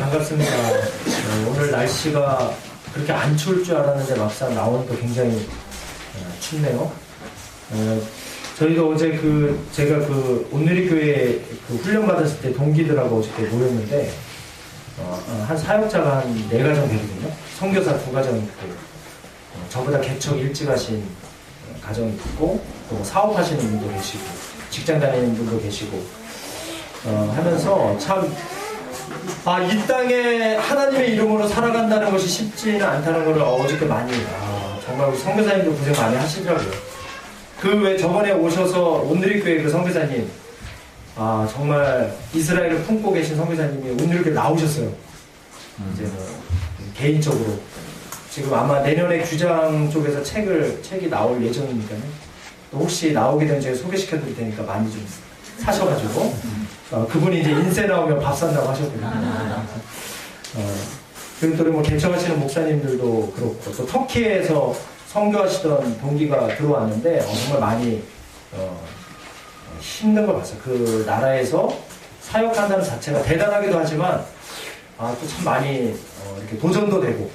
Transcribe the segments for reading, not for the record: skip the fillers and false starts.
반갑습니다. 오늘 날씨가 그렇게 안 추울 줄 알았는데 막상 나오니까 굉장히 춥네요. 저희도 어제 제가 온누리교회 훈련 받았을 때 동기들하고 어저께 모였는데 한 사역자가 한 4가정 되거든요. 선교사 2가정 있고 저보다 개척 일찍 하신 가정이 있고 또 사업하시는 분도 계시고 직장 다니는 분도 계시고 하면서 참 이 땅에 하나님의 이름으로 살아간다는 것이 쉽지는 않다는 것을 어저께 많이 정말 우리 선교사님도 고생 많이 하시더라고요. 왜 저번에 오셔서 온누리교회 그 선교사님 정말 이스라엘을 품고 계신 선교사님이 온누리교회 나오셨어요. 이제 개인적으로 지금 아마 내년에 규장 쪽에서 책이 나올 예정이니까요. 또 혹시 나오게 되면 제가 소개시켜 드릴 테니까 많이 좀 사셔가지고 그분이 이제 인쇄 나오면 밥 산다고 하셨거든요. 그리고 또 개척하시는 목사님들도 그렇고 또 터키에서 선교하시던 동기가 들어왔는데 정말 많이 힘든 걸 봤어요. 그 나라에서 사역한다는 자체가 대단하기도 하지만 또 참 많이 이렇게 도전도 되고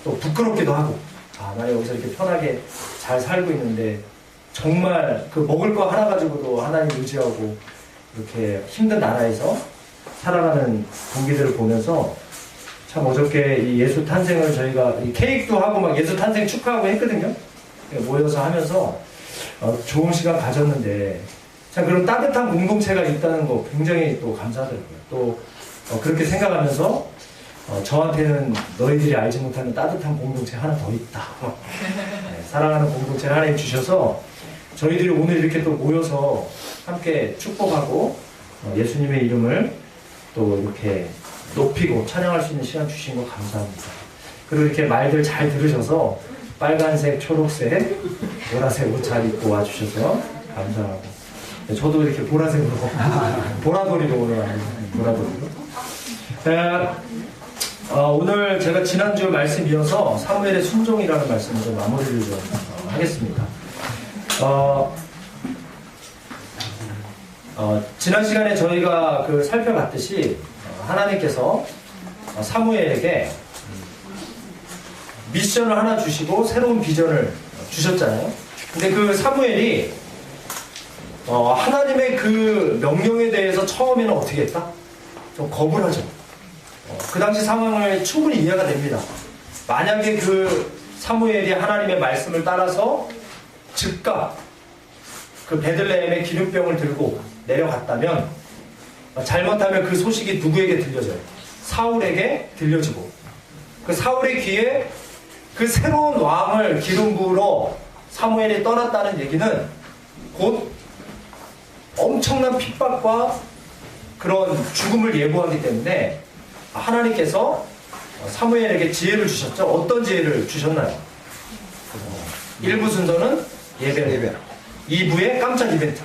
또 부끄럽기도 하고 나 여기서 이렇게 편하게 잘 살고 있는데 정말 먹을 거 하나 가지고도 하나님 의지하고 이렇게 힘든 나라에서 살아가는 동기들을 보면서 참 어저께 이 예수 탄생을 저희가 케이크도 하고 막 예수 탄생 축하하고 했거든요. 모여서 하면서 좋은 시간 가졌는데 참 그런 따뜻한 공동체가 있다는 거 굉장히 또 감사하더라고요. 또 그렇게 생각하면서 저한테는 너희들이 알지 못하는 따뜻한 공동체 하나 더 있다. 사랑하는 공동체를 하나님 주셔서 저희들이 오늘 이렇게 또 모여서 함께 축복하고 예수님의 이름을 또 이렇게 높이고 찬양할 수 있는 시간 주신 거 감사합니다. 그리고 이렇게 말들 잘 들으셔서 빨간색, 초록색, 보라색 옷 잘 입고 와주셔서 감사하고 저도 이렇게 보라색으로 보라돌이로 오늘 보라돌이로 오늘 제가 지난주 말씀 이어서 사무엘의 순종이라는 말씀을 좀 마무리를 좀 하겠습니다. 지난 시간에 저희가 살펴봤듯이 하나님께서 사무엘에게 미션을 하나 주시고 새로운 비전을 주셨잖아요. 근데 그 사무엘이 하나님의 그 명령에 대해서 처음에는 어떻게 했다? 좀 겁을 하죠. 그 당시 상황을 충분히 이해가 됩니다. 만약에 그 사무엘이 하나님의 말씀을 따라서 즉각 그 베들레헴의 기름병을 들고 내려갔다면 잘못하면 그 소식이 누구에게 들려져요? 사울에게 들려지고 그 사울의 귀에 그 새로운 왕을 기름 부으러 사무엘이 떠났다는 얘기는 곧 엄청난 핍박과 그런 죽음을 예고하기 때문에 하나님께서 사무엘에게 지혜를 주셨죠. 어떤 지혜를 주셨나요? 1부 순서는 예배 2부에 깜짝 이벤트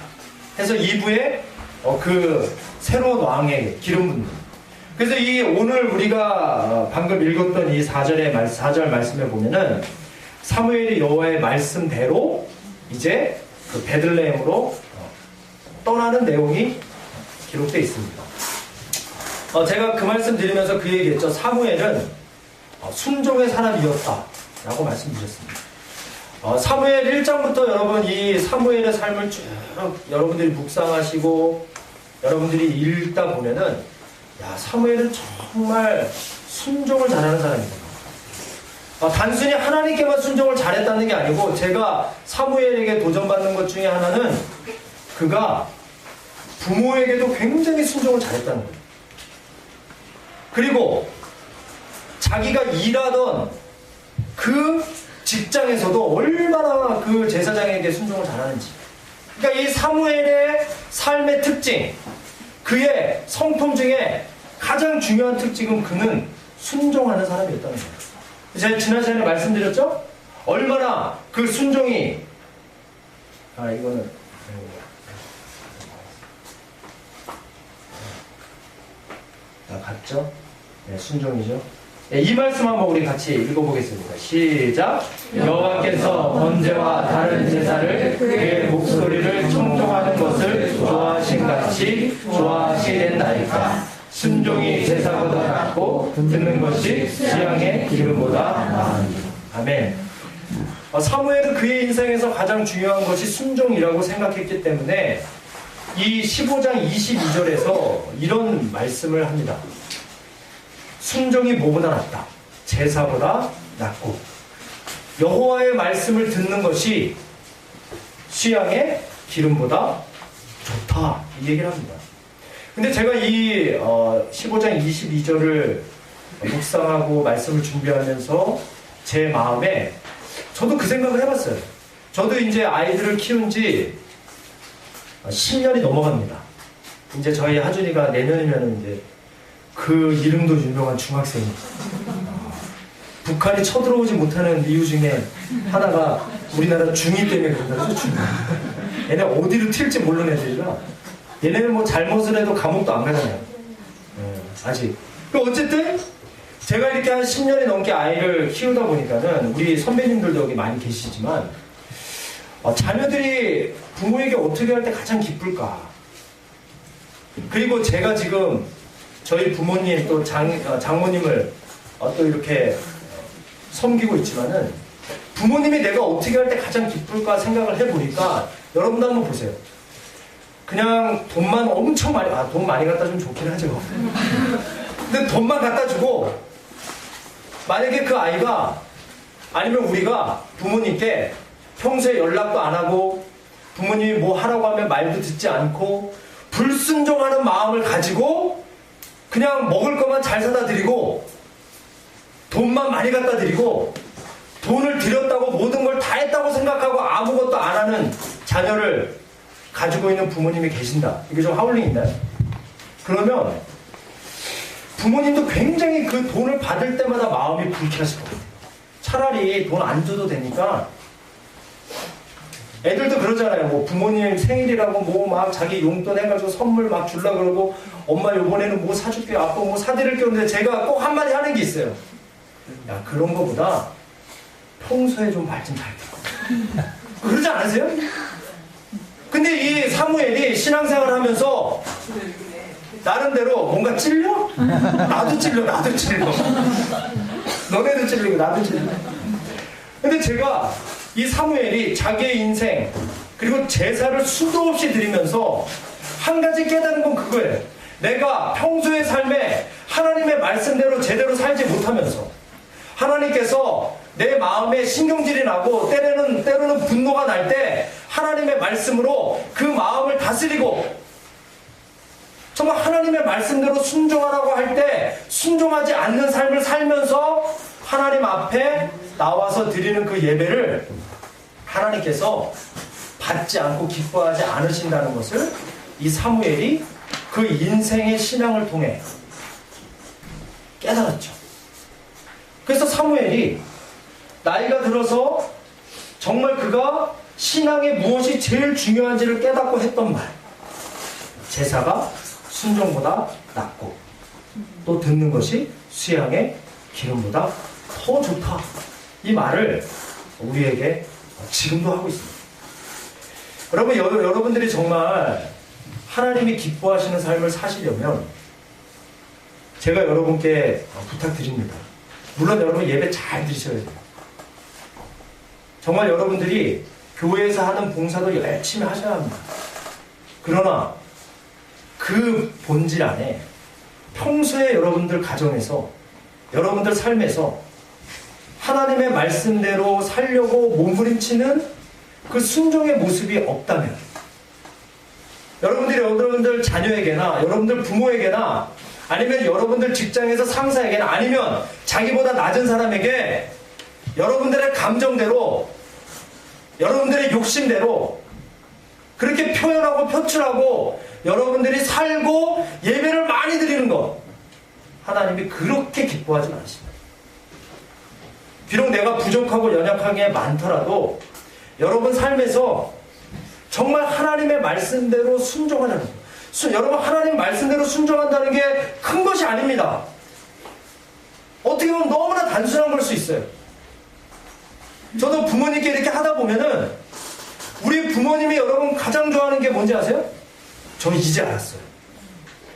해서 2부에 그 새로운 왕의 기름 붓는. 그래서 오늘 우리가 방금 읽었던 이 4절 말씀에 보면은 사무엘이 여호와의 말씀대로 이제 그 베들레헴으로 떠나는 내용이 기록되어 있습니다. 제가 그 말씀 드리면서 그 얘기했죠. 사무엘은 순종의 사람이었다 라고 말씀드렸습니다. 사무엘 1장부터 여러분 이 사무엘의 삶을 쭉 여러분들이 묵상하시고 여러분들이 읽다 보면은 사무엘은 정말 순종을 잘하는 사람입니다. 단순히 하나님께만 순종을 잘했다는 게 아니고 제가 사무엘에게 도전받는 것 중에 하나는 그가 부모에게도 굉장히 순종을 잘했다는 거예요. 그리고 자기가 일하던 그 직장에서도 얼마나 그 제사장에게 순종을 잘하는지. 그러니까 이 사무엘의 삶의 특징, 그의 성품 중에 가장 중요한 특징은 그는 순종하는 사람이었다는 거예요. 제가 지난 시간에 말씀드렸죠? 얼마나 그 순종이 이거는 같죠? 네, 순종이죠. 이 말씀 한번 우리 같이 읽어보겠습니다. 시작. 여호와께서 번제와 다른 제사를 그의 목소리를 청종하는 것을 좋아하신 같이 좋아하시겠나이까. 순종이 제사보다 낫고 듣는 것이 수양의 기름보다 나으니. 아멘. 사무엘은 그의 인생에서 가장 중요한 것이 순종이라고 생각했기 때문에 이 15장 22절에서 이런 말씀을 합니다. 순종이 뭐보다 낫다. 제사보다 낫고 여호와의 말씀을 듣는 것이 수양의 기름보다 좋다. 이 얘기를 합니다. 근데 제가 이 15장 22절을 묵상하고 말씀을 준비하면서 제 마음에 저도 그 생각을 해봤어요. 저도 이제 아이들을 키운 지 10년이 넘어갑니다. 이제 저희 하준이가 내년이면 이제 그 이름도 유명한 중학생이 북한이 쳐들어오지 못하는 이유 중에 하나가 우리나라 중2 때문에 그런다 그러죠. 중2. 얘네 어디로 튈지 모르는 애들이라 얘네는 뭐 잘못을 해도 감옥도 안 가잖아요. 아직. 어쨌든 제가 이렇게 한 10년이 넘게 아이를 키우다 보니까는 우리 선배님들도 여기 많이 계시지만 자녀들이 부모에게 어떻게 할 때 가장 기쁠까? 그리고 제가 지금 저희 부모님 또 장모님을 또 이렇게 섬기고 있지만은 부모님이 내가 어떻게 할 때 가장 기쁠까 생각을 해보니까 여러분도 한번 보세요. 그냥 돈만 엄청 많이, 돈 많이 갖다 주면 좋긴 하죠. 근데 돈만 갖다 주고 만약에 그 아이가 아니면 우리가 부모님께 평소에 연락도 안 하고 부모님이 뭐 하라고 하면 말도 듣지 않고 불순종하는 마음을 가지고 그냥 먹을 것만 잘 사다 드리고 돈만 많이 갖다 드리고 돈을 드렸다고 모든 걸 다 했다고 생각하고 아무것도 안 하는 자녀를 가지고 있는 부모님이 계신다. 이게 좀 하울링 있나요? 그러면 부모님도 굉장히 그 돈을 받을 때마다 마음이 불쾌하실 것 같아요. 차라리 돈 안 줘도 되니까 애들도 그러잖아요. 뭐 부모님 생일이라고 뭐 막 자기 용돈 해가지고 선물 막 주려고 그러고 엄마 요번에는 뭐 사줄게요. 아빠 뭐 사드릴게요. 근데 제가 꼭 한마디 하는 게 있어요. 야, 그런 거보다 평소에 좀 말 좀 잘 듣고. 그러지 않으세요? 근데 이 사무엘이 신앙생활 하면서 나름대로 뭔가 찔려? 나도 찔려. 너네도 찔리고 나도 찔려. 근데 제가 이 사무엘이 자기의 인생 그리고 제사를 수도 없이 드리면서 한 가지 깨달은 건 그거예요. 내가 평소의 삶에 하나님의 말씀대로 제대로 살지 못하면서 하나님께서 내 마음에 신경질이 나고 때로는 분노가 날 때 하나님의 말씀으로 그 마음을 다스리고 정말 하나님의 말씀대로 순종하라고 할 때 순종하지 않는 삶을 살면서 하나님 앞에 나와서 드리는 그 예배를 하나님께서 받지 않고 기뻐하지 않으신다는 것을 이 사무엘이 그 인생의 신앙을 통해 깨달았죠. 그래서 사무엘이 나이가 들어서 정말 그가 신앙에 무엇이 제일 중요한지를 깨닫고 했던 말. 제사가 순종보다 낫고 또 듣는 것이 수양의 기름보다 더 좋다. 이 말을 우리에게 지금도 하고 있습니다. 여러분, 여러분들이 정말 하나님이 기뻐하시는 삶을 사시려면 제가 여러분께 부탁드립니다. 물론 여러분 예배 잘 드리셔야 돼요. 정말 여러분들이 교회에서 하는 봉사도 열심히 하셔야 합니다. 그러나 그 본질 안에 평소에 여러분들 가정에서 여러분들 삶에서 하나님의 말씀대로 살려고 몸부림치는 그 순종의 모습이 없다면 여러분들 자녀에게나 여러분들 부모에게나 아니면 여러분들 직장에서 상사에게나 아니면 자기보다 낮은 사람에게 여러분들의 감정대로 여러분들의 욕심대로 그렇게 표현하고 표출하고 여러분들이 살고 예배를 많이 드리는 것 하나님이 그렇게 기뻐하지 않으십니다. 비록 내가 부족하고 연약한 게 많더라도 여러분 삶에서 정말 하나님의 말씀대로 순종하는 것. 여러분 하나님 말씀대로 순종한다는 게 큰 것이 아닙니다. 어떻게 보면 너무나 단순한 걸 수 있어요. 저도 부모님께 이렇게 하다 보면은 우리 부모님이 여러분 가장 좋아하는 게 뭔지 아세요? 저 이제 알았어요.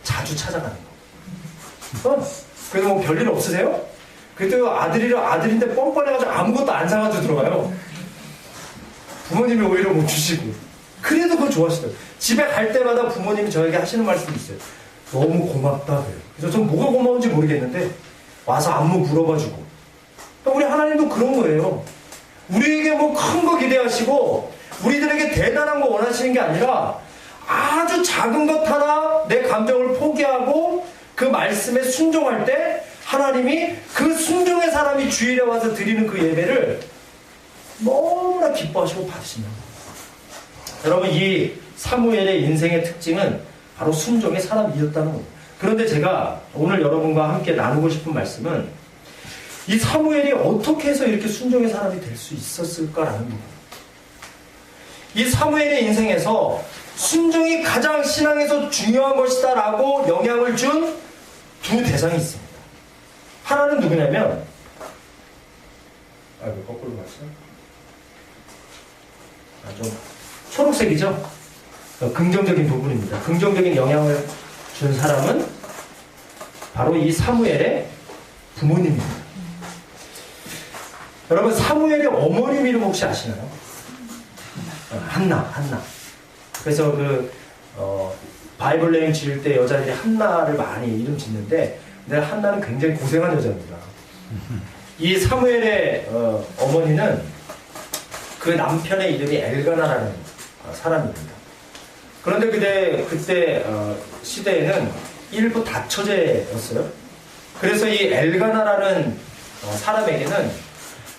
자주 찾아가는 거. 그래도 뭐 별일 없으세요? 그래도 아들인데 뻔뻔해가지고 아무것도 안 사가지고 들어가요. 부모님이 오히려 못 주시고. 그래도 그걸 좋아하시더라고요. 집에 갈 때마다 부모님이 저에게 하시는 말씀이 있어요. 너무 고맙다 그래요. 그래서 전 뭐가 고마운지 모르겠는데 와서 안부 물어봐주고. 우리 하나님도 그런 거예요. 우리에게 뭐 큰 거 기대하시고 우리들에게 대단한 거 원하시는 게 아니라 아주 작은 것 하나 내 감정을 포기하고 그 말씀에 순종할 때 하나님이 그 순종의 사람이 주일에 와서 드리는 그 예배를 너무나 기뻐하시고 받으신다. 여러분, 이 사무엘의 인생의 특징은 바로 순종의 사람이었다는 겁니다. 그런데 제가 오늘 여러분과 함께 나누고 싶은 말씀은 이 사무엘이 어떻게 해서 이렇게 순종의 사람이 될 수 있었을까라는 부분. 이 사무엘의 인생에서 순종이 가장 신앙에서 중요한 것이다 라고 영향을 준 두 대상이 있습니다. 하나는 누구냐면, 왜 거꾸로 갔어요? 좀 초록색이죠? 긍정적인 부분입니다. 긍정적인 영향을 준 사람은 바로 이 사무엘의 부모님입니다. 여러분, 사무엘의 어머님 이름 혹시 아시나요? 한나. 그래서 바이블 네임 지을 때 여자들이 한나를 많이 이름 짓는데, 근데 한나는 굉장히 고생한 여자입니다. 이 사무엘의 어머니는 그 남편의 이름이 엘가나라는 사람입니다. 그런데 그때 시대에는 일부 다처제였어요. 그래서 이 엘가나라는 사람에게는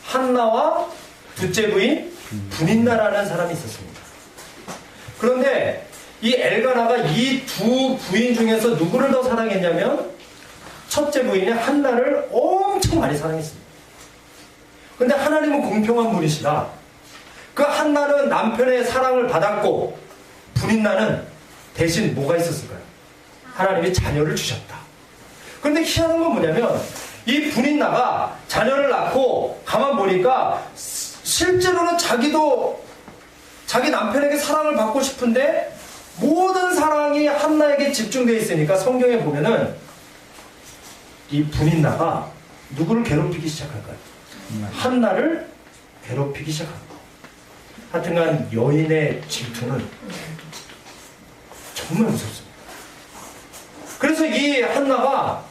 한나와 둘째 부인 분인나라는 사람이 있었습니다. 그런데 이 엘가나가 이 두 부인 중에서 누구를 더 사랑했냐면 첫째 부인의 한나를 엄청 많이 사랑했습니다. 그런데 하나님은 공평한 분이시라 그 한나는 남편의 사랑을 받았고 분인나는 대신 뭐가 있었을까요? 하나님이 자녀를 주셨다. 그런데 희한한 건 뭐냐면 이 분인나가 자녀를 낳고 가만 보니까 실제로는 자기도 자기 남편에게 사랑을 받고 싶은데 모든 사랑이 한나에게 집중되어 있으니까 성경에 보면은 이 분인나가 누구를 괴롭히기 시작할까요? 한나를 괴롭히기 시작합니다. 하여튼간 여인의 질투는 정말 무섭습니다. 그래서 이 한나가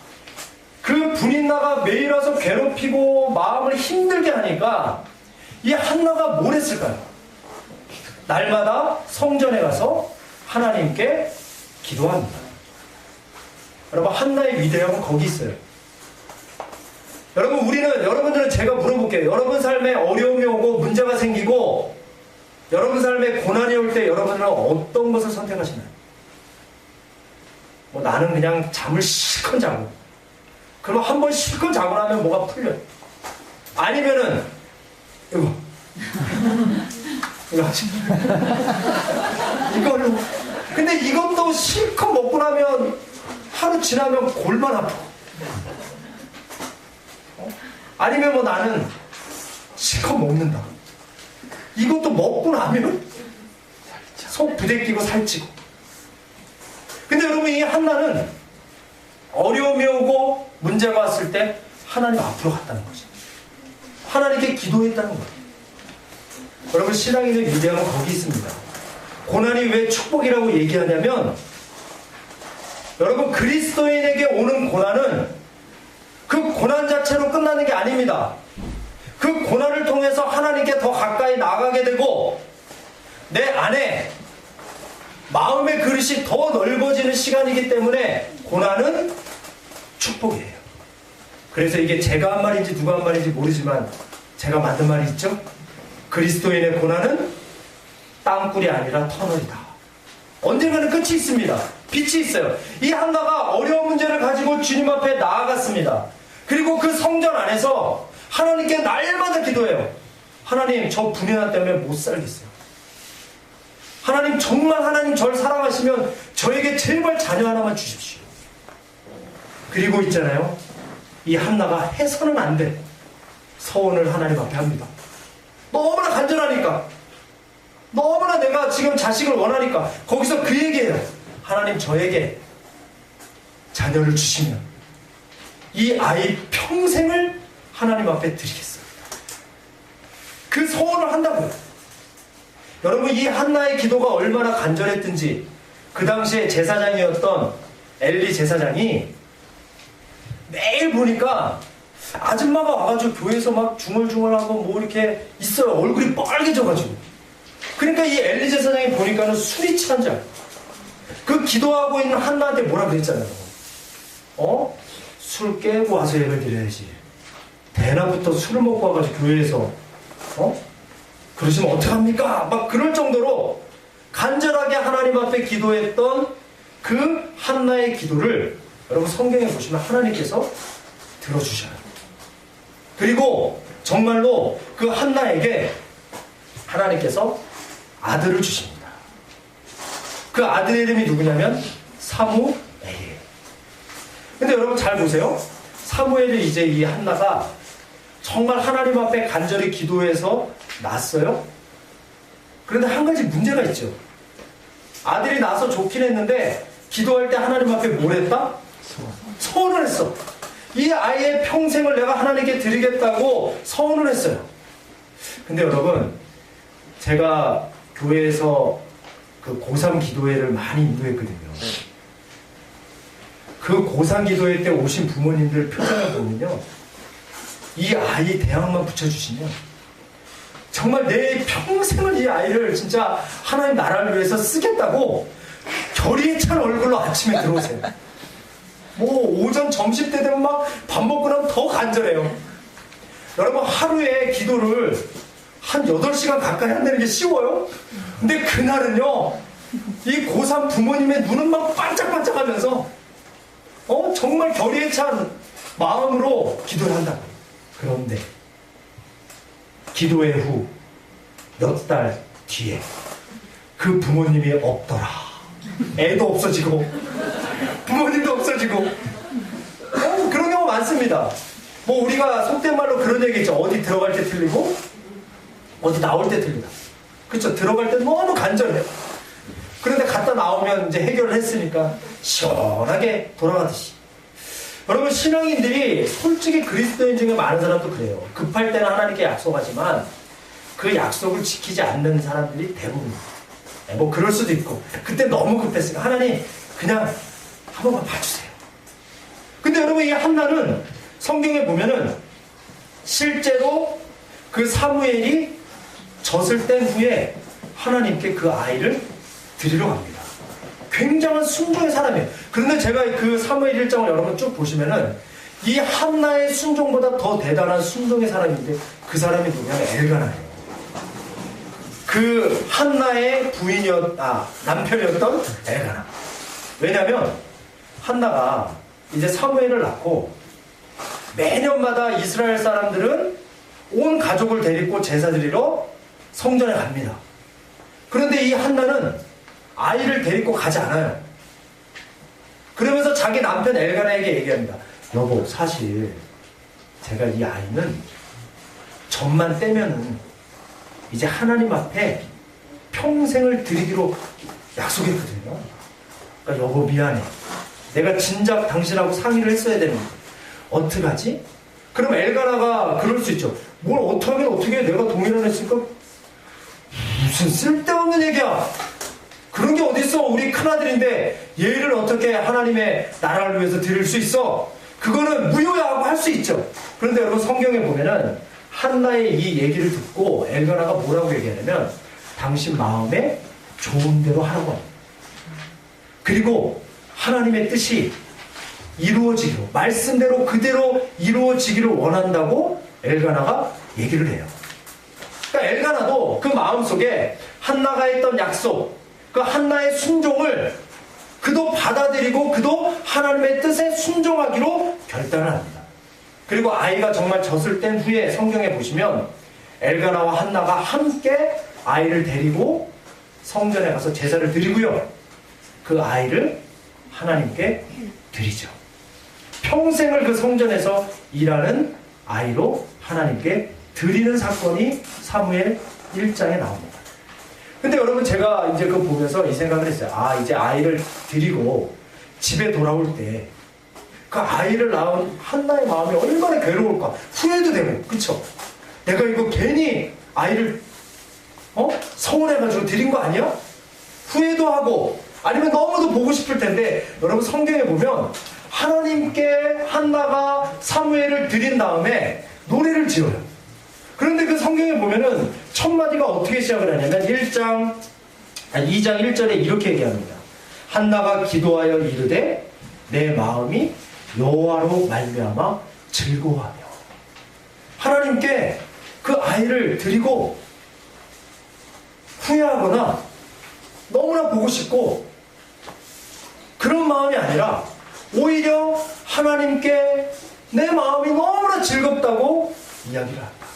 그 분인나가 매일 와서 괴롭히고 마음을 힘들게 하니까 이 한나가 뭘 했을까요? 날마다 성전에 가서 하나님께 기도합니다. 여러분, 한나의 위대함은 거기 있어요. 여러분들은 제가 물어볼게요. 여러분 삶에 어려움이 오고 문제가 생기고 여러분 삶에 고난이 올 때 여러분은 어떤 것을 선택하시나요? 나는 그냥 잠을 실컷 자고 그럼 한 번 실컷 자고 나면 뭐가 풀려요. 아니면은 이걸로. 근데 이것도 실컷 먹고 나면 하루 지나면 골만 아프고. 아니면 나는 실컷 먹는다. 이것도 먹고 나면 속 부대끼고 살찌고. 근데 여러분, 이 한나는 어려움이 오고 문제가 왔을 때 하나님 앞으로 갔다는 거죠. 하나님께 기도했다는 거예요. 여러분, 신앙인의 위대함은 거기 있습니다. 고난이 왜 축복이라고 얘기하냐면 여러분, 그리스도인에게 오는 고난은 그 고난 자체로 끝나는 게 아닙니다. 그 고난을 통해서 하나님께 더 가까이 나가게 되고 내 안에 마음의 그릇이 더 넓어지는 시간이기 때문에 고난은 축복이에요. 그래서 이게 제가 한 말인지 누가 한 말인지 모르지만 제가 만든 말이 있죠? 그리스도인의 고난은 땅굴이 아니라 터널이다. 언젠가는 끝이 있습니다. 빛이 있어요. 이 한나가 어려운 문제를 가지고 주님 앞에 나아갔습니다. 그리고 그 성전 안에서 하나님께 날마다 기도해요. 하나님, 저 분이나 때문에 못 살겠어요. 하나님, 정말 하나님 절 사랑하시면 저에게 제발 자녀 하나만 주십시오. 그리고 있잖아요, 이 한나가 해서는 안 돼 서원을 하나님 앞에 합니다. 너무나 간절하니까, 너무나 내가 지금 자식을 원하니까 거기서 그 얘기해요. 하나님, 저에게 자녀를 주시면 이 아이 평생을 하나님 앞에 드리겠습니다. 그 소원을 한다고요. 여러분, 이 한나의 기도가 얼마나 간절했든지 그 당시에 제사장이었던 엘리 제사장이 매일 보니까 아줌마가 와가지고 교회에서 막 중얼중얼하고 뭐 이렇게 있어요. 얼굴이 빨개져가지고. 그러니까 이 엘리 제사장이 보니까는 술이 취한 줄 알고. 그 기도하고 있는 한나한테 뭐라 그랬잖아요. 술 깨고 와서 예배 드려야지. 대낮부터 술을 먹고 와가지고 교회에서 그러시면 어떡합니까? 막 그럴 정도로 간절하게 하나님 앞에 기도했던 그 한나의 기도를 여러분 성경에 보시면 하나님께서 들어주셔요. 그리고 정말로 그 한나에게 하나님께서 아들을 주십니다. 그 아들의 이름이 누구냐면 사무엘. 근데 여러분 잘 보세요. 사무엘이 이제 이 한나가 정말 하나님 앞에 간절히 기도해서 낳았어요. 그런데 한 가지 문제가 있죠. 아들이 나서 좋긴 했는데 기도할 때 하나님 앞에 뭘 했다? 서원을 했어. 이 아이의 평생을 내가 하나님께 드리겠다고 서원을 했어요. 근데 여러분, 제가 교회에서 그 고3 기도회를 많이 인도했거든요. 그 고3 기도회 때 오신 부모님들 표정을 보면요, 이 아이 대학만 붙여주시면 정말 내 평생을 이 아이를 진짜 하나님 나라를 위해서 쓰겠다고 결의에 찬 얼굴로 아침에 들어오세요. 뭐 오전 점심 때 되면 막 밥 먹고 나면 더 간절해요. 여러분, 하루에 기도를 한 8시간 가까이 한다는 게 쉬워요? 근데 그날은요, 이 고3 부모님의 눈은 막 반짝반짝 하면서 정말 결의에 찬 마음으로 기도를 한다. 그런데 기도회 후 몇 달 뒤에 그 부모님이 없더라. 애도 없어지고 부모님도 없어지고 그런 경우 많습니다. 뭐 우리가 속된 말로 그런 얘기 있죠. 어디 들어갈 때 틀리고 어디 나올 때 틀리다. 그렇죠. 들어갈 때 너무 간절해요. 그런데 갔다 나오면 이제 해결을 했으니까 시원하게 돌아가듯이. 여러분, 신앙인들이 솔직히 그리스도인 중에 많은 사람도 그래요. 급할 때는 하나님께 약속하지만 그 약속을 지키지 않는 사람들이 대부분입니다. 뭐 그럴 수도 있고, 그때 너무 급했으니까 하나님 그냥 한 번만 봐주세요. 근데 여러분, 이 한나는 성경에 보면은 실제로 그 사무엘이 젖을 뗀 후에 하나님께 그 아이를 드리러 갑니다. 굉장한 순종의 사람이에요. 그런데 제가 그 사무엘 1장을 여러분 쭉 보시면은 이 한나의 순종보다 더 대단한 순종의 사람인데, 그 사람이 누구냐면 엘가나예요. 그 한나의 남편이었던 엘가나. 왜냐면 한나가 이제 사무엘을 낳고 매년마다 이스라엘 사람들은 온 가족을 데리고 제사 드리러 성전에 갑니다. 그런데 이 한나는 아이를 데리고 가지 않아요. 그러면서 자기 남편 엘가나에게 얘기합니다. 여보, 사실 제가 이 아이는 젖만 떼면은 이제 하나님 앞에 평생을 드리기로 약속했거든요. 그러니까 여보, 미안해. 내가 진작 당신하고 상의를 했어야 되는데 어떡하지? 그럼 엘가나가 그럴 수 있죠. 뭘 어떡하면 어떻게 해? 내가 동의를 했으니까 무슨 쓸데없는 얘기야. 그런 게 어딨어. 우리 큰아들인데 얘를 어떻게 하나님의 나라를 위해서 드릴 수 있어? 그거는 무효야 하고 할 수 있죠. 그런데 여러분, 성경에 보면은 한나의 이 얘기를 듣고 엘가나가 뭐라고 얘기하냐면 당신 마음에 좋은 대로 하라고 합니다. 그리고 하나님의 뜻이 이루어지기로, 말씀대로 그대로 이루어지기를 원한다고 엘가나가 얘기를 해요. 그러니까 엘가나도 그 마음속에 한나가 했던 약속, 그 한나의 순종을 그도 받아들이고 그도 하나님의 뜻에 순종하기로 결단을 합니다. 그리고 아이가 정말 젖을 뗀 후에 성경에 보시면 엘가나와 한나가 함께 아이를 데리고 성전에 가서 제사를 드리고요. 그 아이를 하나님께 드리죠. 평생을 그 성전에서 일하는 아이로 하나님께 드리는 사건이 사무엘 1장에 나옵니다. 근데 여러분, 제가 이제 그거 보면서 이 생각을 했어요. 이제 아이를 드리고 집에 돌아올 때 그 아이를 낳은 한나의 마음이 얼마나 괴로울까. 후회도 되고, 그쵸? 내가 이거 괜히 아이를 서운해가지고 드린 거 아니야? 후회도 하고, 아니면 너무도 보고 싶을 텐데, 여러분 성경에 보면 하나님께 한나가 사무엘을 드린 다음에 노래를 지어요. 그런데 그 성경에 보면은 첫 마디가 어떻게 시작을 하냐면 2장 1절에 이렇게 얘기합니다. 한나가 기도하여 이르되 내 마음이 여호와로 말미암아 즐거워하며. 하나님께 그 아이를 드리고 후회하거나 너무나 보고 싶고 그런 마음이 아니라 오히려 하나님께 내 마음이 너무나 즐겁다고 이야기를 합니다.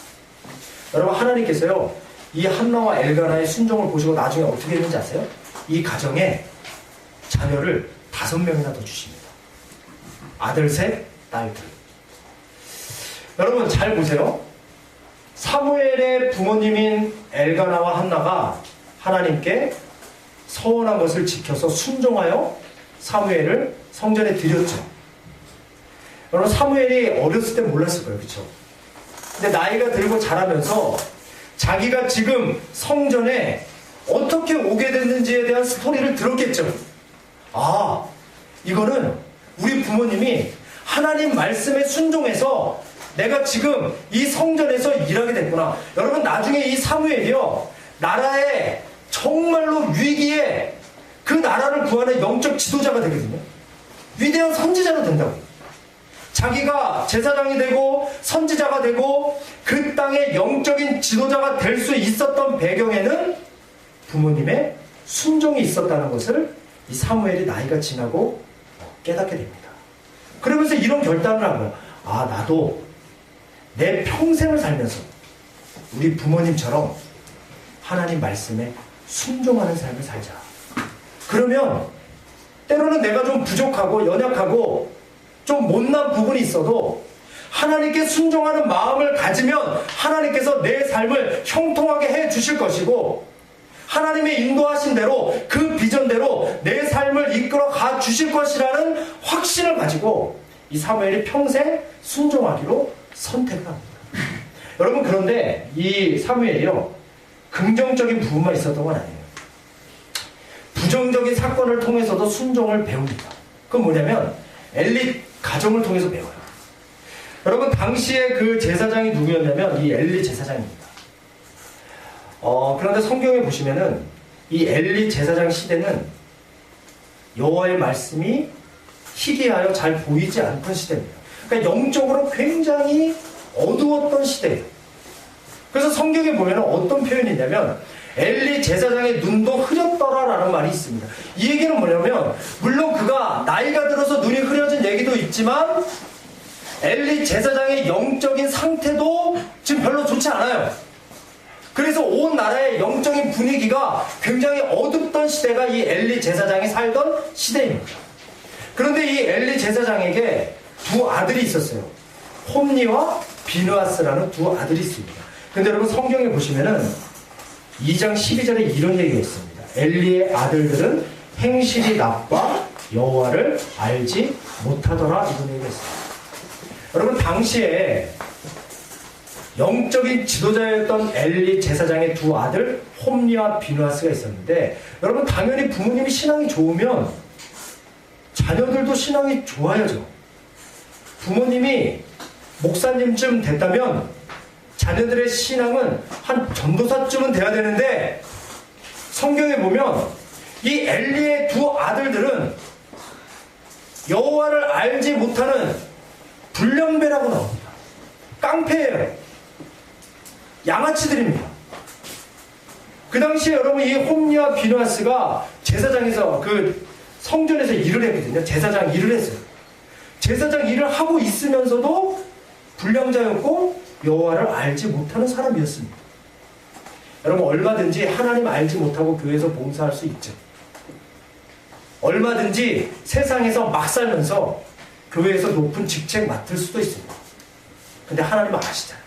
여러분, 하나님께서요 이 한나와 엘가나의 순종을 보시고 나중에 어떻게 했는지 아세요? 이 가정에 자녀를 5명이나 더 주십니다. 아들 셋, 딸 둘. 여러분 잘 보세요. 사무엘의 부모님인 엘가나와 한나가 하나님께 서원한 것을 지켜서 순종하여 사무엘을 성전에 드렸죠. 여러분, 사무엘이 어렸을 때 몰랐을 거예요. 그렇죠? 근데 나이가 들고 자라면서 자기가 지금 성전에 어떻게 오게 됐는지에 대한 스토리를 들었겠죠. 아, 이거는 우리 부모님이 하나님 말씀에 순종해서 내가 지금 이 성전에서 일하게 됐구나. 여러분, 나중에 이 사무엘이요 나라의 정말로 위기에 그 나라를 구하는 영적 지도자가 되거든요. 위대한 선지자가 된다고. 자기가 제사장이 되고 선지자가 되고 그 땅의 영적인 지도자가 될 수 있었던 배경에는 부모님의 순종이 있었다는 것을 이 사무엘이 나이가 지나고 깨닫게 됩니다. 그러면서 이런 결단을 한 거예요. 아, 나도 내 평생을 살면서 우리 부모님처럼 하나님 말씀에 순종하는 삶을 살자. 그러면 때로는 내가 좀 부족하고 연약하고 좀 못난 부분이 있어도 하나님께 순종하는 마음을 가지면 하나님께서 내 삶을 형통하게 해 주실 것이고 하나님의 인도하신 대로 그 비전대로 내 삶을 이끌어 가 주실 것이라는 확신을 가지고 이 사무엘이 평생 순종하기로 선택을 합니다. 여러분, 그런데 이 사무엘이요 긍정적인 부분만 있었던 건 아니에요. 부정적인 사건을 통해서도 순종을 배웁니다. 그건 뭐냐면 엘리 가정을 통해서 배워요. 여러분, 당시에 그 제사장이 누구였냐면 이 엘리 제사장입니다. 그런데 성경에 보시면은 이 엘리 제사장 시대는 여호와의 말씀이 희귀하여 잘 보이지 않던 시대입니다. 그러니까 영적으로 굉장히 어두웠던 시대예요. 그래서 성경에 보면은 어떤 표현이 있냐면 엘리 제사장의 눈도 흐렸더라라는 말이 있습니다. 이 얘기는 뭐냐면 물론 그가 나이가 들어서 눈이 흐려진 얘기도 있지만 엘리 제사장의 영적인 상태도 지금 별로 좋지 않아요. 그래서 온 나라의 영적인 분위기가 굉장히 어둡던 시대가 이 엘리 제사장이 살던 시대입니다. 그런데 이 엘리 제사장에게 두 아들이 있었어요. 홈니와 비느하스라는 두 아들이 있습니다. 근데 여러분, 성경에 보시면은 2장 12절에 이런 얘기가 있습니다. 엘리의 아들들은 행실이 나빠 여호와를 알지 못하더라, 이런 얘기가 있습니다. 여러분, 당시에 영적인 지도자였던 엘리 제사장의 두 아들 홈니와 비느하스가 있었는데, 여러분, 당연히 부모님이 신앙이 좋으면 자녀들도 신앙이 좋아야죠. 부모님이 목사님쯤 됐다면 자녀들의 신앙은 한 전도사쯤은 돼야 되는데, 성경에 보면 이 엘리의 두 아들들은 여호와를 알지 못하는 불량배라고 나옵니다. 깡패예요. 양아치들입니다. 그 당시에 여러분, 이 홈니와 비느하스가 제사장에서 그 성전에서 일을 했거든요. 제사장 일을 했어요. 제사장 일을 하고 있으면서도 불량자였고 여호와를 알지 못하는 사람이었습니다. 여러분, 얼마든지 하나님 알지 못하고 교회에서 봉사할 수 있죠. 얼마든지 세상에서 막 살면서 교회에서 높은 직책 맡을 수도 있습니다. 근데 하나님은 아시잖아요.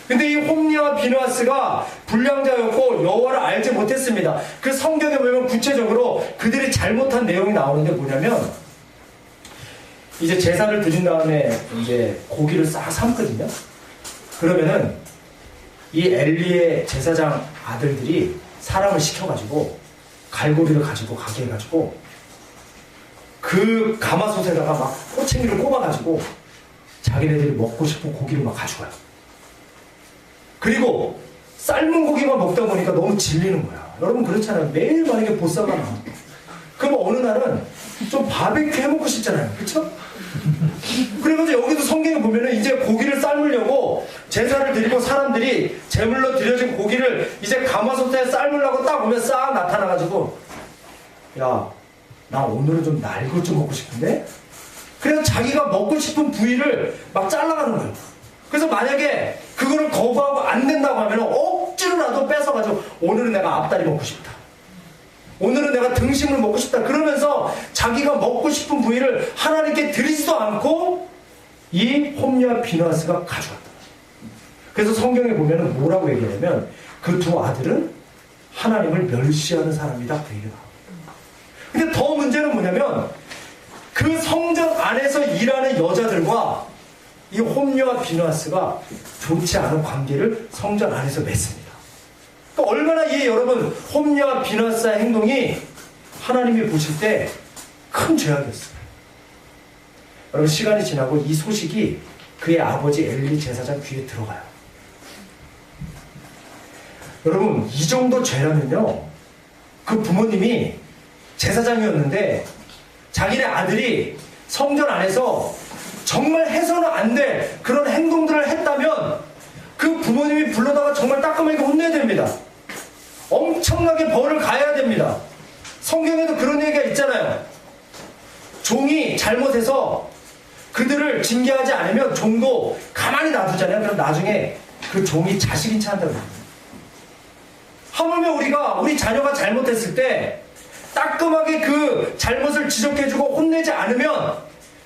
근데 이 홈니와 비느하스가 불량자였고 여호와를 알지 못했습니다. 그 성경에 보면 구체적으로 그들이 잘못한 내용이 나오는데 뭐냐면 이제 제사를 드린 다음에 이제 고기를 싹 삶거든요. 그러면은 이 엘리의 제사장 아들들이 사람을 시켜가지고 갈고리를 가지고 가게 해가지고 그 가마솥에다가 막 호챙이를 꼽아가지고 자기네들이 먹고 싶은 고기를 막 가져가요. 그리고 삶은 고기만 먹다 보니까 너무 질리는 거야. 여러분 그렇잖아요. 매일 만약에 보쌈가 나와. 그럼 어느 날은 좀 바베큐 해먹고 싶잖아요. 그쵸? 그래가지고 여기도 성경에 보면은 이제 고기를 삶으려고 제사를 드리고 사람들이 제물로 드려진 고기를 이제 가마솥에 삶으려고 딱 오면 싹 나타나가지고 야, 나 오늘은 좀 날 것 좀 먹고 싶은데? 그래서 자기가 먹고 싶은 부위를 막 잘라가는 거예요. 그래서 만약에 그거를 거부하고 안 된다고 하면 억지로라도 뺏어가지고 오늘은 내가 앞다리 먹고 싶다. 오늘은 내가 등심을 먹고 싶다. 그러면서 자기가 먹고 싶은 부위를 하나님께 드리지도 않고 이 홈리와 비누아스가 가져왔다. 그래서 성경에 보면 뭐라고 얘기하냐면 그 두 아들은 하나님을 멸시하는 사람이다. 그 얘기가 나와요. 근데 더 문제는 뭐냐면 그 성전 안에서 일하는 여자들과 이 홈리와 비누아스가 좋지 않은 관계를 성전 안에서 맺습니다. 그러니까 얼마나 이 여러분 홈리와 비누아스의 행동이 하나님이 보실 때 큰 죄악이었어요. 여러분 시간이 지나고 이 소식이 그의 아버지 엘리 제사장 귀에 들어가요. 여러분 이 정도 죄라면요 그 부모님이 제사장이었는데 자기네 아들이 성전 안에서 정말 해서는 안 될 그런 행동들을 했다면 그 부모님이 불러다가 정말 따끔하게 혼내야 됩니다. 엄청나게 벌을 가해야 됩니다. 성경에도 그런 얘기가 있잖아요. 종이 잘못해서 그들을 징계하지 않으면 종도 가만히 놔두잖아요. 그럼 나중에 그 종이 자식인 체 한다고 합니다. 하물며 우리 자녀가 잘못했을 때 따끔하게 그 잘못을 지적해주고 혼내지 않으면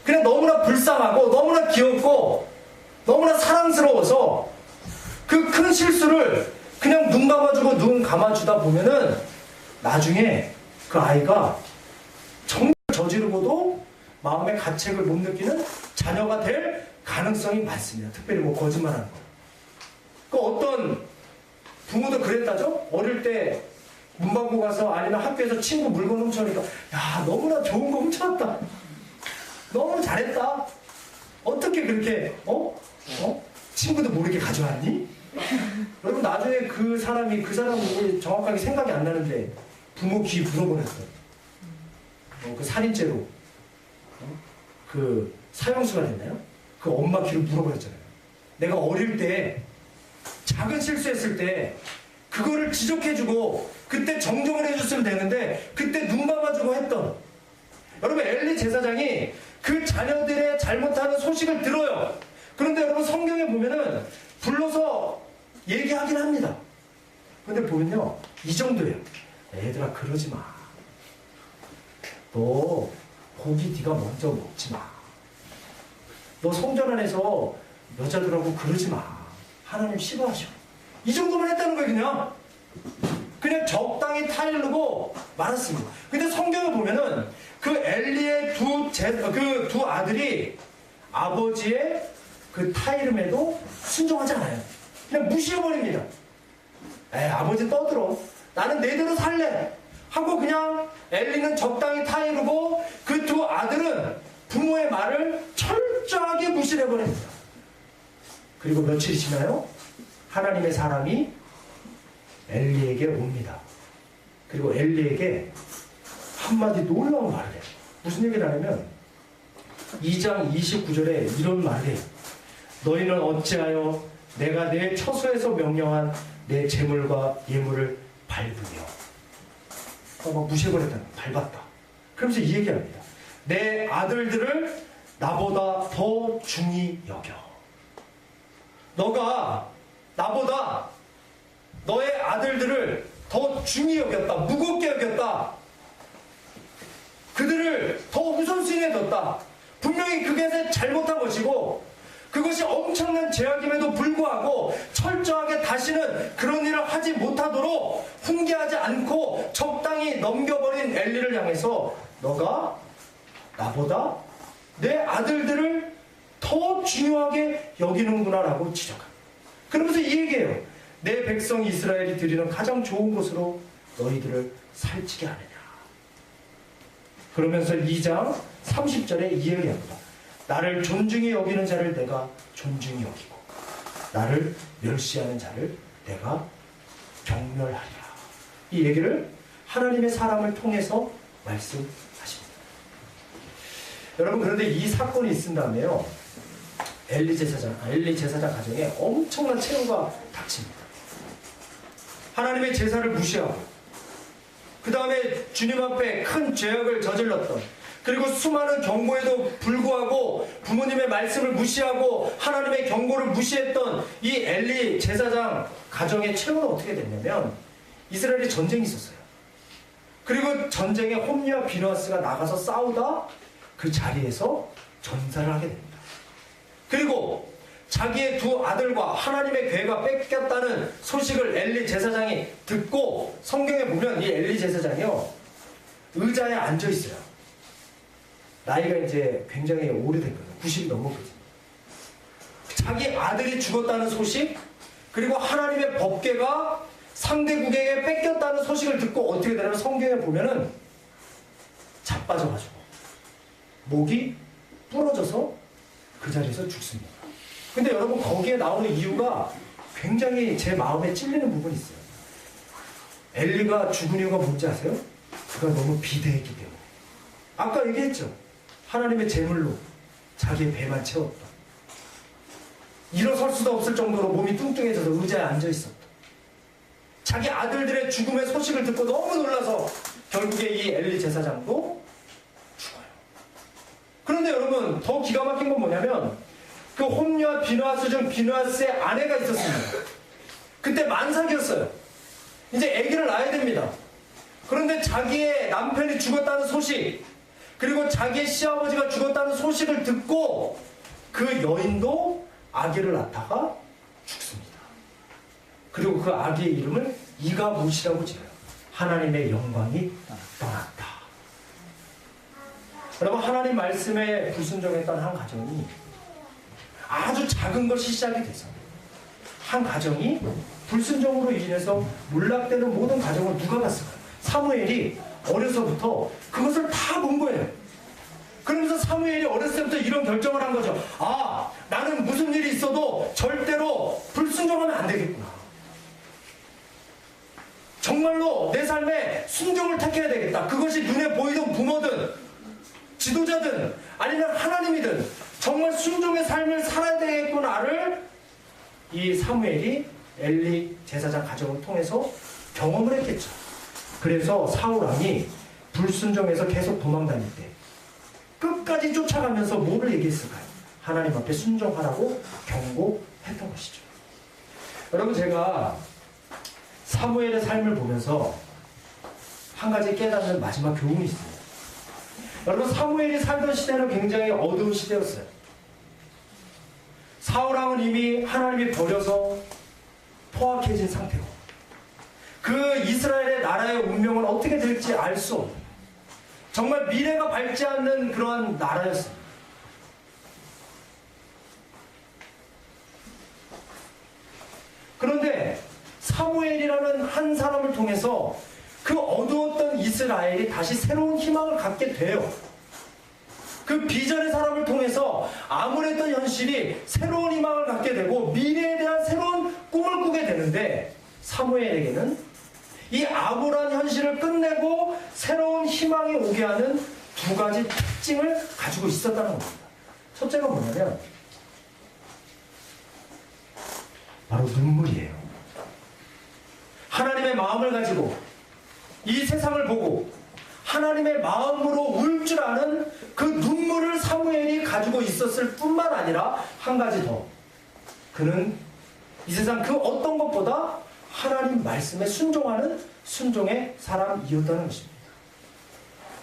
그냥 너무나 불쌍하고 너무나 귀엽고 너무나 사랑스러워서 그 큰 실수를 그냥 눈 감아주고 눈 감아주다 보면은 나중에 그 아이가 정말 저지르고도 마음의 가책을 못 느끼는 자녀가 될 가능성이 많습니다. 특별히 뭐 거짓말하는 거. 그 어떤 부모도 그랬다죠? 어릴 때 문방구 가서 아니면 학교에서 친구 물건 훔쳐오니까 야 너무나 좋은 거 훔쳐왔다. 너무 잘했다. 어떻게 그렇게 친구도 모르게 가져왔니? 여러분 나중에 그 사람이 정확하게 생각이 안 나는데 부모 귀 물어보냈어요. 그 살인죄로 그 사형수가 됐나요? 그 엄마 귀를 물어버렸잖아요. 내가 어릴 때 작은 실수했을 때 그거를 지적해주고 그때 정정을 해줬으면 되는데 그때 눈 감아주고 했던 여러분 엘리 제사장이 그 자녀들의 잘못하는 소식을 들어요. 그런데 여러분 성경에 보면은 불러서 얘기하긴 합니다. 근데 보면요 이 정도예요. 애들아 그러지 마. 너 고기 네가 먼저 먹지 마. 너 성전 안에서 여자들하고 그러지 마. 하나님 싫어하셔. 이 정도만 했다는 거예요. 그냥 적당히 타이르고 말았습니다. 근데 성경을 보면은 그 엘리의 두 아들이 아버지의 그 타이름에도 순종하지 않아요. 그냥 무시해버립니다. 아버지 떠들어. 나는 내대로 살래. 하고 그냥 엘리는 적당히 타이르고 그 두 아들은 부모의 말을 철저하게 무시를 해버립니다. 그리고 며칠이 지나요? 하나님의 사람이 엘리에게 옵니다. 그리고 엘리에게 한마디 놀라운 말을 해요. 무슨 얘기를 하냐면 2장 29절에 이런 말을 해요. 너희는 어찌하여 내가 내 처소에서 명령한 내 재물과 예물을 밟으며 막 무시해버렸다. 밟았다. 그러면서 이 얘기합니다. 내 아들들을 나보다 더 중히 여겨. 너가 나보다 너의 아들들을 더 중히 여겼다. 무겁게 여겼다. 그들을 더 우선순위에 뒀다. 분명히 그게 잘못한 것이고 그것이 엄청난 죄악임에도 불구하고 철저하게 다시는 그런 일을 하지 못하도록 훈계하지 않고 적당히 넘겨버린 엘리를 향해서 너가 나보다 내 아들들을 더 중요하게 여기는구나라고 지적합니다. 그러면서 이 얘기해요. 내 백성 이스라엘이 드리는 가장 좋은 것으로 너희들을 살찌게 하느냐. 그러면서 2장 30절에 이 얘기합니다. 나를 존중히 여기는 자를 내가 존중히 여기고 나를 멸시하는 자를 내가 경멸하리라. 이 얘기를 하나님의 사람을 통해서 말씀하십니다. 여러분, 그런데 이 사건이 있은 다음에요, 엘리 제사장 가정에 엄청난 채무가 닥칩니다. 하나님의 제사를 무시하고 그 다음에 주님 앞에 큰 죄악을 저질렀던, 그리고 수많은 경고에도 불구하고 부모님의 말씀을 무시하고 하나님의 경고를 무시했던 이 엘리 제사장 가정의 최후는 어떻게 됐냐면, 이스라엘이 전쟁이 있었어요. 그리고 전쟁에 홈리와 비느하스가 나가서 싸우다 그 자리에서 전사를 하게 됩니다. 그리고 자기의 두 아들과 하나님의 괴가 뺏겼다는 소식을 엘리 제사장이 듣고, 성경에 보면 이 엘리 제사장이요, 의자에 앉아 있어요. 나이가 이제 굉장히 오래된 거예요. 90이 넘었거든요. 자기 아들이 죽었다는 소식, 그리고 하나님의 법궤가 상대국에게 뺏겼다는 소식을 듣고 어떻게 되냐면, 성경에 보면은 자빠져가지고 목이 부러져서 그 자리에서 죽습니다. 근데 여러분, 거기에 나오는 이유가 굉장히 제 마음에 찔리는 부분이 있어요. 엘리가 죽은 이유가 뭔지 아세요? 그가 너무 비대했기 때문에. 아까 얘기했죠. 하나님의 제물로 자기의 배만 채웠다. 일어설 수도 없을 정도로 몸이 뚱뚱해져서 의자에 앉아 있었다. 자기 아들들의 죽음의 소식을 듣고 너무 놀라서 결국에 이 엘리 제사장도 죽어요. 그런데 여러분, 더 기가 막힌 건 뭐냐면, 그 홈리와 비느하스 중 비느하스의 아내가 있었습니다. 그때 만삭이었어요. 이제 아기를 낳아야 됩니다. 그런데 자기의 남편이 죽었다는 소식, 그리고 자기의 시아버지가 죽었다는 소식을 듣고 그 여인도 아기를 낳다가 죽습니다. 그리고 그 아기의 이름을 이가봇이라고 지어요. 하나님의 영광이 떠났다. 여러분, 하나님 말씀에 불순종했던 한 가정이 아주 작은 것이 시작이 돼서 한 가정이 불순종으로 인해서 몰락되는 모든 가정을 누가 봤을까요? 사무엘이 어려서부터 그것을 다 본 거예요. 그러면서 사무엘이 어렸을 때부터 이런 결정을 한 거죠. 아, 나는 무슨 일이 있어도 절대로 불순종하면 안 되겠구나. 정말로 내 삶에 순종을 택해야 되겠다. 그것이 눈에 보이던 부모든 지도자든 아니면 하나님이든 정말 순종의 삶을 살아야 되겠구나를 이 사무엘이 엘리 제사장 가정을 통해서 경험을 했겠죠. 그래서 사울 왕이 불순종해서 계속 도망다닐 때 끝까지 쫓아가면서 뭐를 얘기했을까요? 하나님 앞에 순종하라고 경고했던 것이죠. 여러분, 제가 사무엘의 삶을 보면서 한 가지 깨닫는 마지막 교훈이 있습니다. 여러분, 사무엘이 살던 시대는 굉장히 어두운 시대였어요. 사울왕은 이미 하나님이 버려서 포악해진 상태고, 그 이스라엘의 나라의 운명은 어떻게 될지 알 수 없는, 정말 미래가 밝지 않는 그러한 나라였습니다. 그런데 사무엘이라는 한 사람을 통해서 그 어두웠던 이스라엘이 다시 새로운 희망을 갖게 돼요. 그 비전의 사람을 통해서 암울했던 현실이 새로운 희망을 갖게 되고 미래에 대한 새로운 꿈을 꾸게 되는데, 사무엘에게는 이 암울한 현실을 끝내고 새로운 희망이 오게 하는 두 가지 특징을 가지고 있었다는 겁니다. 첫째가 뭐냐면 바로 눈물이에요. 하나님의 마음을 가지고 이 세상을 보고 하나님의 마음으로 울 줄 아는 그 눈물을 사무엘이 가지고 있었을 뿐만 아니라 한 가지 더, 그는 이 세상 그 어떤 것보다 하나님 말씀에 순종하는 순종의 사람이었다는 것입니다.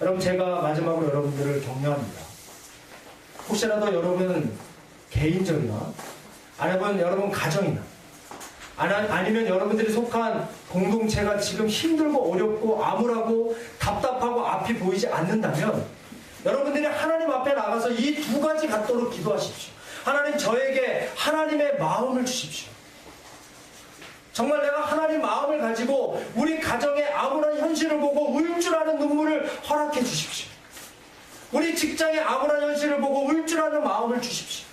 여러분, 제가 마지막으로 여러분들을 격려합니다. 혹시라도 여러분 개인적이나 아니면 여러분 가정이나 아니면 여러분들이 속한 공동체가 지금 힘들고 어렵고 암울하고 답답하고 앞이 보이지 않는다면 여러분들이 하나님 앞에 나가서 이 두 가지 갖도록 기도하십시오. 하나님, 저에게 하나님의 마음을 주십시오. 정말 내가 하나님 마음을 가지고 우리 가정의 암울한 현실을 보고 울 줄 아는 눈물을 허락해 주십시오. 우리 직장의 암울한 현실을 보고 울 줄 아는 마음을 주십시오.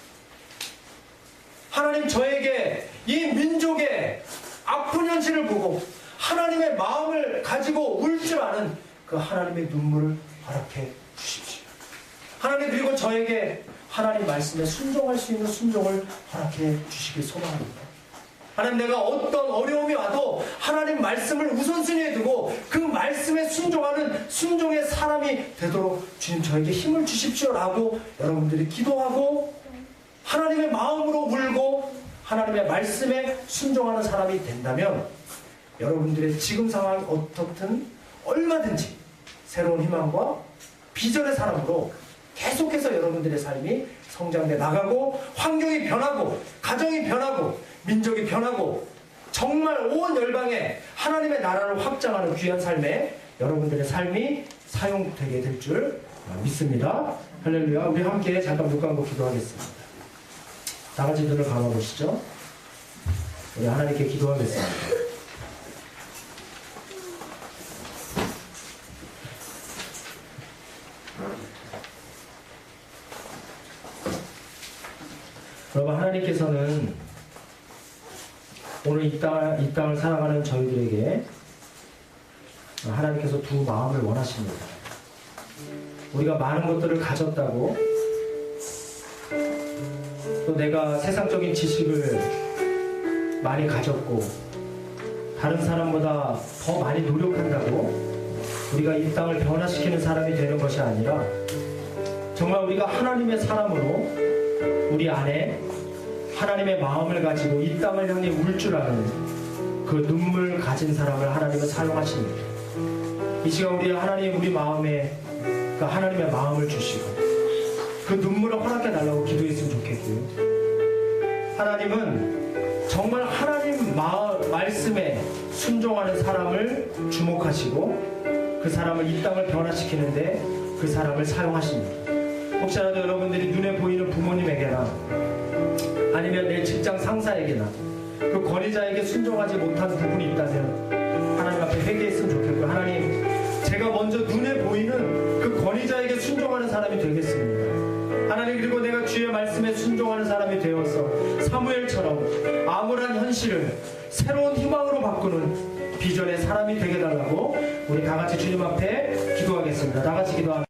하나님, 저에게 이 민족의 아픈 현실을 보고 하나님의 마음을 가지고 울 줄 아는 그 하나님의 눈물을 허락해 주십시오. 하나님, 그리고 저에게 하나님 말씀에 순종할 수 있는 순종을 허락해 주시길 소망합니다. 하나님, 내가 어떤 어려움이 와도 하나님 말씀을 우선순위에 두고 그 말씀에 순종하는 순종의 사람이 되도록 주님 저에게 힘을 주십시오라고 여러분들이 기도하고 하나님의 마음으로 울고 하나님의 말씀에 순종하는 사람이 된다면 여러분들의 지금 상황이 어떻든 얼마든지 새로운 희망과 비전의 사람으로 계속해서 여러분들의 삶이 성장돼 나가고 환경이 변하고 가정이 변하고 민족이 변하고 정말 온 열방에 하나님의 나라를 확장하는 귀한 삶에 여러분들의 삶이 사용되게 될 줄 믿습니다. 할렐루야. 우리 함께 잠깐 눈 감고 기도하겠습니다. 다 같이 눈을 감아보시죠. 우리 하나님께 기도하겠습니다. 여러분, 하나님께서는 오늘 이 땅을 살아가는 저희들에게 하나님께서 두 마음을 원하십니다. 우리가 많은 것들을 가졌다고 또 내가 세상적인 지식을 많이 가졌고 다른 사람보다 더 많이 노력한다고 우리가 이 땅을 변화시키는 사람이 되는 것이 아니라 정말 우리가 하나님의 사람으로 우리 안에 하나님의 마음을 가지고 이 땅을 향해 울 줄 아는 그 눈물 가진 사람을 하나님은 사용하십니다. 이 시간 우리 마음에 그 하나님의 마음을 주시고 그 눈물을 허락해 달라고 기도했으면 좋겠고요. 하나님은 정말 하나님 말씀에 순종하는 사람을 주목하시고 그 사람을 이 땅을 변화시키는데 그 사람을 사용하십니다. 혹시라도 여러분들이 눈에 보이는 부모님에게나 아니면 내 직장 상사에게나 그 권위자에게 순종하지 못한 부분이 있다면 하나님 앞에 회개했으면 좋겠고요. 하나님, 제가 먼저 눈에 보이는 그 권위자에게 순종하는 사람이 되겠습니다. 하나님, 그리고 내가 주의 말씀에 순종하는 사람이 되어서 사무엘처럼 암울한 현실을 새로운 희망으로 바꾸는 비전의 사람이 되게 달라고 우리 다 같이 주님 앞에 기도하겠습니다. 다 같이 기도합니다.